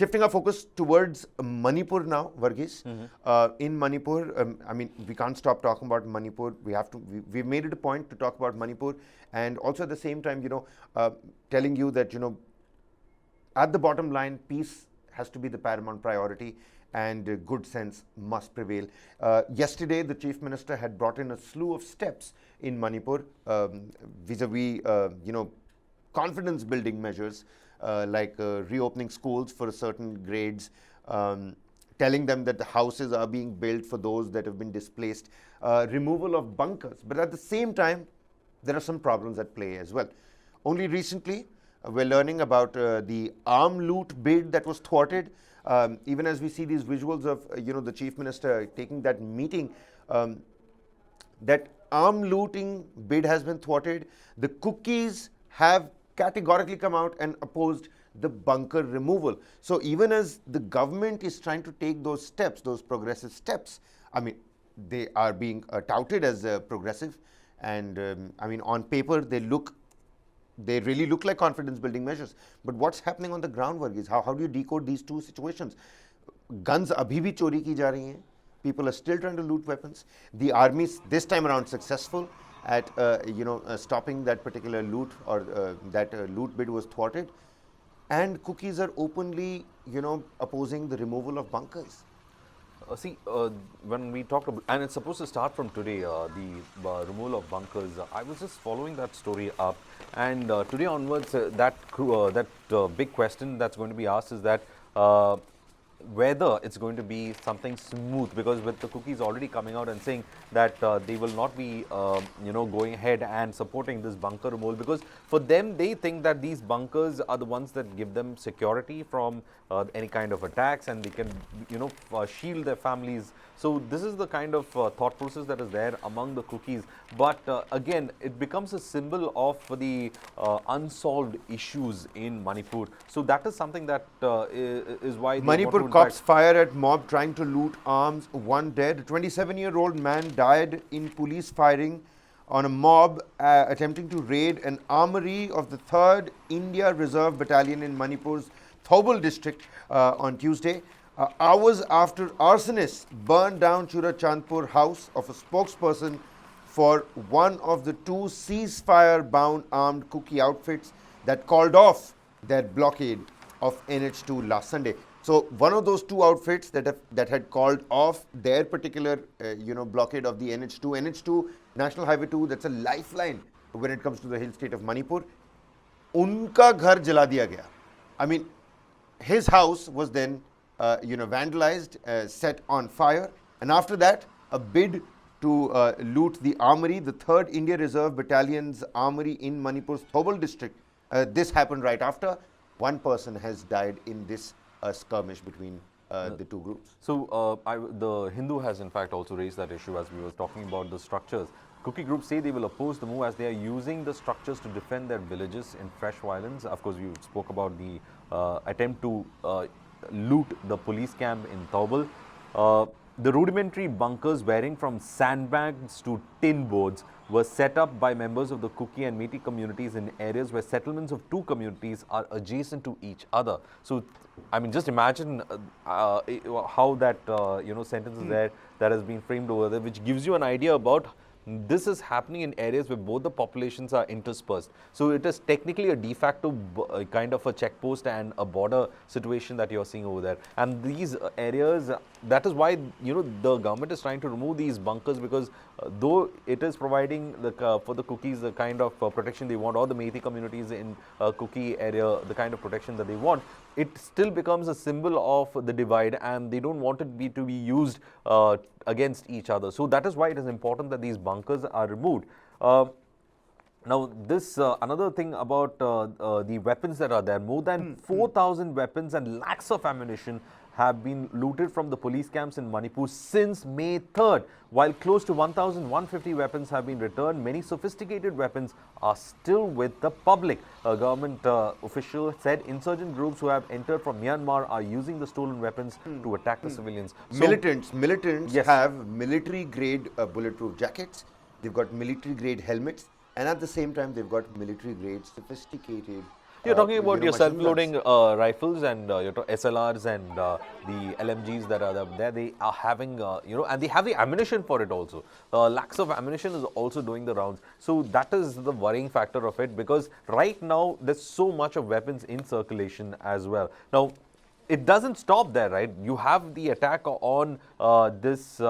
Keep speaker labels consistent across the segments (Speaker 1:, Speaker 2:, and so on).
Speaker 1: Shifting our focus towards Manipur now, Varghese. In Manipur, I mean, we can't stop talking about Manipur. We have to. We've made it a point to talk about Manipur, and also at the same time, telling you that at the bottom line, peace has to be the paramount priority, and good sense must prevail. Yesterday, the chief minister had brought in a slew of steps in Manipur vis-a-vis, confidence-building measures like reopening schools for certain grades, telling them that the houses are being built for those that have been displaced, removal of bunkers. But at the same time, there are some problems at play as well. Only recently, we're learning about the arm loot bid that was thwarted. Even as we see these visuals of the chief minister taking that meeting, that arm looting bid has been thwarted. The Kukis have categorically come out and opposed the bunker removal. So even as the government is trying to take those steps, those progressive steps, I mean, they are being touted as progressive, and I mean, on paper they really look like confidence building measures. But what's happening on the ground, Varghese? How do you decode these two situations? Guns abhi bhi chori ki ja rahi hain. People are still trying to loot weapons. The army this time around successful at stopping that particular loot, or that loot bid was thwarted. And Kukis are openly opposing the removal of bunkers.
Speaker 2: When we talked about, and it's supposed to start from today, the removal of bunkers, I was just following that story up, and today onwards, that big question that's going to be asked is that whether it's going to be something smooth, because with the Kukis already coming out and saying that they will not be going ahead and supporting this bunker removal, because for them they think that these bunkers are the ones that give them security from any kind of attacks, and they can shield their families. So this is the kind of thought process that is there among the Kukis. But again, it becomes a symbol of the unsolved issues in Manipur. So that is something that is why
Speaker 1: Manipur cops fire at mob trying to loot arms, one dead. A 27-year-old man died in police firing on a mob attempting to raid an armory of the 3rd India Reserve Battalion in Manipur's Thwarted district on Tuesday. Hours after arsonists burned down Churachandpur house of a spokesperson for one of the two ceasefire-bound armed Kuki outfits that called off their blockade of NH2 last Sunday. So one of those two outfits that had called off their particular blockade of the NH2, National Highway 2, that's a lifeline when it comes to the hill state of Manipur. Unka ghar jala diya gaya. I mean, his house was then vandalized, set on fire, and after that, a bid to loot the armory, the 3rd India Reserve Battalion's armory in Manipur's Thwarted district. This happened right after. One person has died in this skirmish between the two groups.
Speaker 2: So the Hindu has in fact also raised that issue as we were talking about the structures. Kuki groups say they will oppose the move as they are using the structures to defend their villages in fresh violence. Of course, we spoke about the attempt to loot the police camp in Thwarted. The rudimentary bunkers varying from sandbags to tin boards were set up by members of the Kuki and Metis communities in areas where settlements of two communities are adjacent to each other. So, I mean, just imagine how that sentence is there that has been framed over there, which gives you an idea about this is happening in areas where both the populations are interspersed. So it is technically a de facto kind of a checkpost and a border situation that you're seeing over there. And these areas, that is why the government is trying to remove these bunkers, because though it is providing for the Kukis the kind of protection they want, or the Metis communities in Kuki area the kind of protection that they want, it still becomes a symbol of the divide, and they don't want it to be used against each other. So that is why it is important that these bunkers are removed. Now, this another thing about the weapons that are there. More than 4,000 weapons and lakhs of ammunition have been looted from the police camps in Manipur since May 3rd, while close to 1,150 weapons have been returned. Many sophisticated weapons are still with the public. A government official said insurgent groups who have entered from Myanmar are using the stolen weapons to attack the civilians.
Speaker 1: So, militants yes, have military-grade bulletproof jackets, they've got military-grade helmets, and at the same time, they've got military-grade sophisticated
Speaker 2: You're talking about your
Speaker 1: machine guns.
Speaker 2: self-loading rifles and your SLRs and the LMGs that are there. They are having, and they have the ammunition for it also. Lacks of ammunition is also doing the rounds. So that is the worrying factor of it, because right now there's so much of weapons in circulation as well. Now, it doesn't stop there, right? You have the attack on this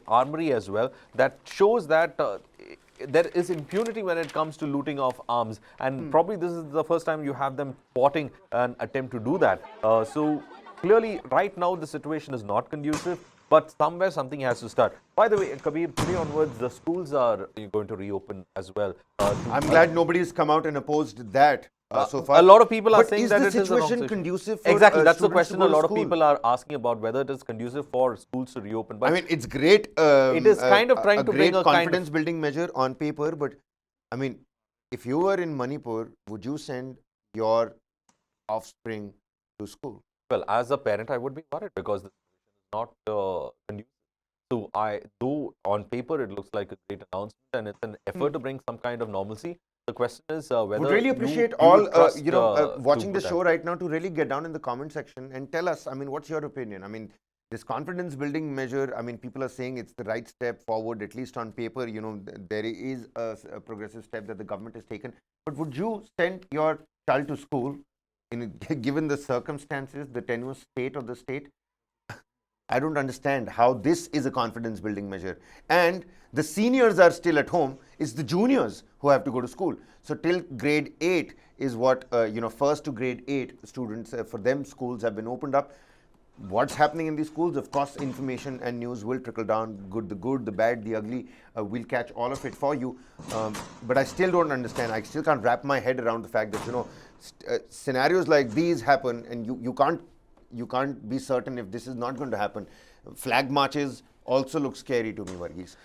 Speaker 2: armory as well. That shows that there is impunity when it comes to looting of arms, and probably this is the first time you have them spotting an attempt to do that. So clearly, right now the situation is not conducive. But somewhere something has to start. By the way, Kabir, today onwards, the schools are going to reopen as well.
Speaker 1: I'm glad nobody's come out and opposed that so far.
Speaker 2: A lot of people are
Speaker 1: but
Speaker 2: saying
Speaker 1: is
Speaker 2: that
Speaker 1: the
Speaker 2: it is a wrong
Speaker 1: situation
Speaker 2: situation.
Speaker 1: conducive for
Speaker 2: Exactly, that's the
Speaker 1: students to
Speaker 2: question
Speaker 1: go
Speaker 2: a
Speaker 1: to
Speaker 2: lot of
Speaker 1: school?
Speaker 2: people are asking about, whether it is conducive for schools to reopen. But
Speaker 1: I mean, it's great.
Speaker 2: it is kind of trying
Speaker 1: a
Speaker 2: to
Speaker 1: great
Speaker 2: bring a kind of
Speaker 1: confidence building measure on paper, but I mean, if you were in Manipur, would you send your offspring to school?
Speaker 2: well, as a parent, I would be worried because the situation is not conducive. So though on paper it looks like a great announcement and it's an effort to bring some kind of normalcy. The question is whether
Speaker 1: Would really appreciate
Speaker 2: you
Speaker 1: all
Speaker 2: would trust,
Speaker 1: watching
Speaker 2: to
Speaker 1: the show right now to really get down in the comment section and tell us. I mean, what's your opinion? I mean, this confidence building measure. I mean, people are saying it's the right step forward, at least on paper. There is a progressive step that the government has taken. But would you send your child to school, given the circumstances, the tenuous state of the state? I don't understand how this is a confidence building measure. And the seniors are still at home. It's the juniors who have to go to school. So till grade 8 is what, first to grade 8 students, for them schools have been opened up. What's happening in these schools? Of course, information and news will trickle down, good, the bad, the ugly. We'll catch all of it for you. But I still don't understand. I still can't wrap my head around the fact that, scenarios like these happen and you can't be certain if this is not going to happen. Flag marches also look scary to me, Varghese.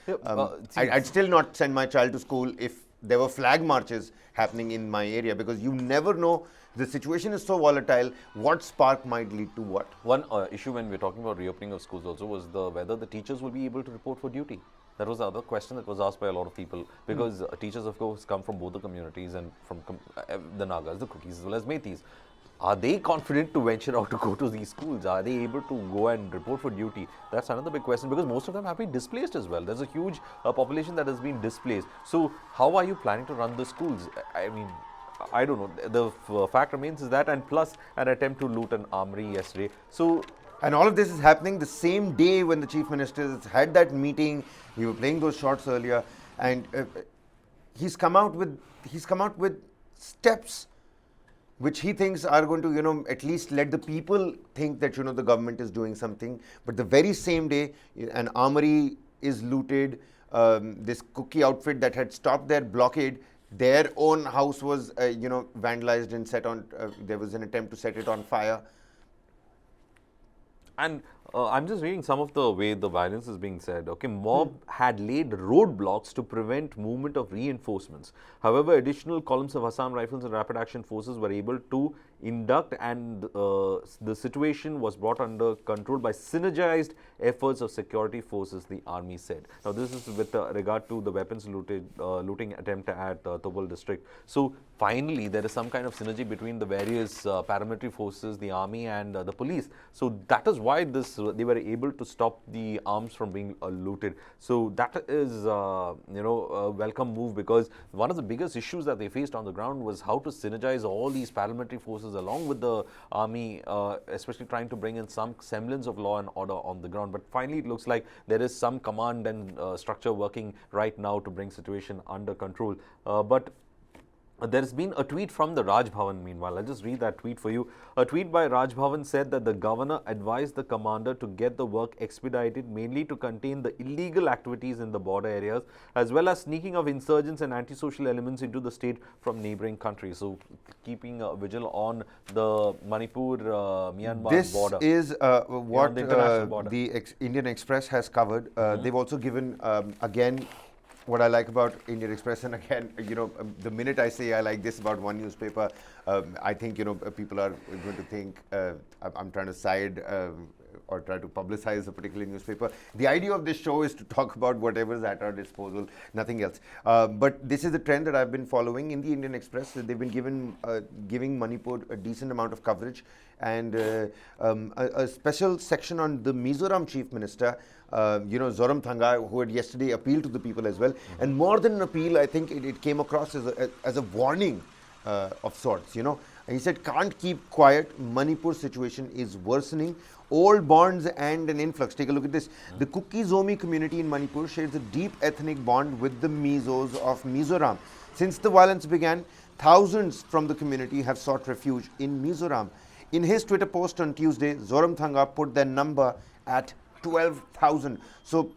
Speaker 1: I'd still not send my child to school if there were flag marches happening in my area, because you never know. The situation is so volatile. What spark might lead to what?
Speaker 2: One issue when we're talking about reopening of schools also was whether the teachers will be able to report for duty. That was the other question that was asked by a lot of people, because teachers, of course, come from both the communities and from the Nagas, the Kukis, as well as Metis. Are they confident to venture out to go to these schools? Are they able to go and report for duty? That's another big question, because most of them have been displaced as well. There's a huge population that has been displaced. So how are you planning to run the schools? I mean, I don't know. The fact remains is that, and plus an attempt to loot an armory yesterday. So,
Speaker 1: and all of this is happening the same day when the chief minister had that meeting. We were playing those shots earlier, and he's come out with steps which he thinks are going to, at least let the people think that, the government is doing something. But the very same day, an armory is looted. This Kuki outfit that had stopped their blockade, their own house was, vandalized and set on. There was an attempt to set it on fire.
Speaker 2: and I'm just reading some of the way the violence is being said. Okay, mob had laid roadblocks to prevent movement of reinforcements. However, additional columns of Assam Rifles and Rapid Action Forces were able to induct, and the situation was brought under control by synergized efforts of security forces, the army said. Now, this is with regard to the weapons looting attempt at Thwarted district. So, finally, there is some kind of synergy between the various paramilitary forces, the army and the police. So, that is why they were able to stop the arms from being looted. So, that is, a welcome move, because one of the biggest issues that they faced on the ground was how to synergize all these paramilitary forces along with the army, especially trying to bring in some semblance of law and order on the ground. But finally, it looks like there is some command and structure working right now to bring situation under control. But there's been a tweet from the Raj Bhavan meanwhile. I'll just read that tweet for you. A tweet by Raj Bhavan said that the governor advised the commander to get the work expedited, mainly to contain the illegal activities in the border areas, as well as sneaking of insurgents and antisocial elements into the state from neighboring countries. So, keeping a vigil on the Manipur-Myanmar border.
Speaker 1: This is what
Speaker 2: the
Speaker 1: Indian Express has covered. They've also given, again, what I like about Indian Express, and again, the minute I say I like this about one newspaper, I think, people are going to think I'm trying to side or try to publicize a particular newspaper. The idea of this show is to talk about whatever is at our disposal, nothing else. But this is the trend that I've been following in the Indian Express. They've been giving Manipur a decent amount of coverage, and a special section on the Mizoram Chief Minister, Zoramthanga, who had yesterday appealed to the people as well. And more than an appeal, I think it came across as a warning of sorts, And he said, can't keep quiet. Manipur situation is worsening. Old bonds and an influx. Take a look at this. The Kuki Zomi community in Manipur shares a deep ethnic bond with the Mizos of Mizoram. Since the violence began, thousands from the community have sought refuge in Mizoram. In his Twitter post on Tuesday, Zoramthanga put their number at 12,000. So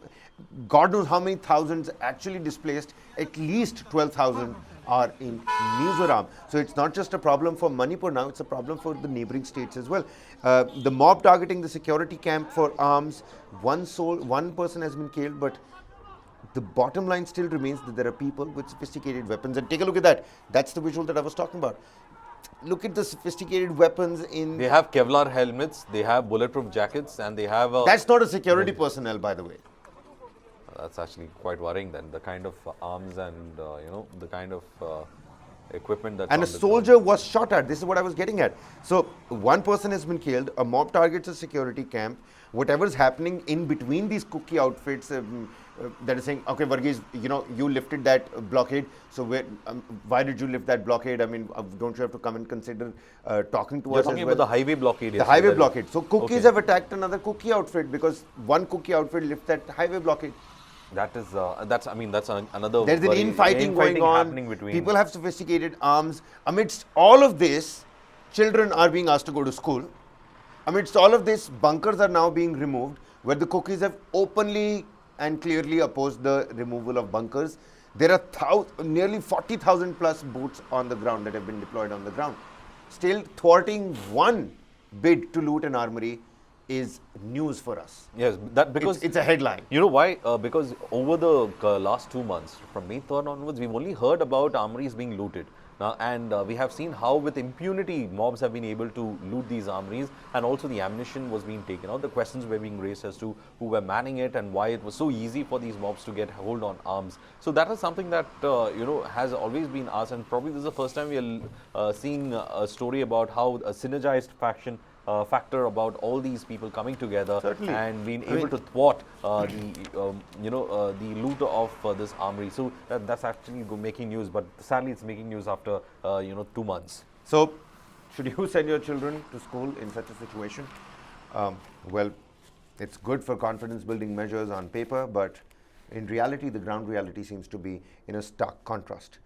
Speaker 1: God knows how many thousands actually displaced. At least 12,000 are in Mizoram. So it's not just a problem for Manipur now, it's a problem for the neighboring states as well. The mob targeting the security camp for arms, one person has been killed, but the bottom line still remains that there are people with sophisticated weapons. And take a look at that. That's the visual that I was talking about. Look at the sophisticated weapons in...
Speaker 2: They have Kevlar helmets, they have bulletproof jackets, and they have...
Speaker 1: That's not a security personnel, by the way.
Speaker 2: That's actually quite worrying then, the kind of arms and, the kind of equipment that's...
Speaker 1: And a soldier was shot at. This is what I was getting at. So, one person has been killed, a mob targets a security camp. Whatever is happening in between these Kuki outfits, that is saying, okay, Varghese, you lifted that blockade, so why did you lift that blockade? I mean, don't you have to come and consider talking to us as well?
Speaker 2: You're talking about the highway blockade.
Speaker 1: The highway blockade. So, Kukis have attacked another Kuki outfit because one Kuki outfit lifted that highway blockade.
Speaker 2: That is, that's another...
Speaker 1: There's an infighting going on.
Speaker 2: Happening between...
Speaker 1: People have sophisticated arms. Amidst all of this, children are being asked to go to school. Amidst all of this, bunkers are now being removed, where the Kukis have openly and clearly opposed the removal of bunkers. There are nearly 40,000 plus boots on the ground that have been deployed on the ground. Still, thwarting one bid to loot an armory is news for us.
Speaker 2: Yes, because
Speaker 1: it's a headline.
Speaker 2: You know why? Because over the last 2 months, from May 3rd onwards, we've only heard about armories being looted. And we have seen how with impunity mobs have been able to loot these armories, and also the ammunition was being taken out. The questions were being raised as to who were manning it and why it was so easy for these mobs to get hold on arms. So that is something that has always been asked, and probably this is the first time we are seeing a story about how a synergized factor about all these people coming together.
Speaker 1: Certainly.
Speaker 2: And being able to thwart the loot of this armory. So that's actually making news, but sadly it's making news after 2 months.
Speaker 1: So, should you send your children to school in such a situation? Well, it's good for confidence building measures on paper, but in reality, the ground reality seems to be in a stark contrast.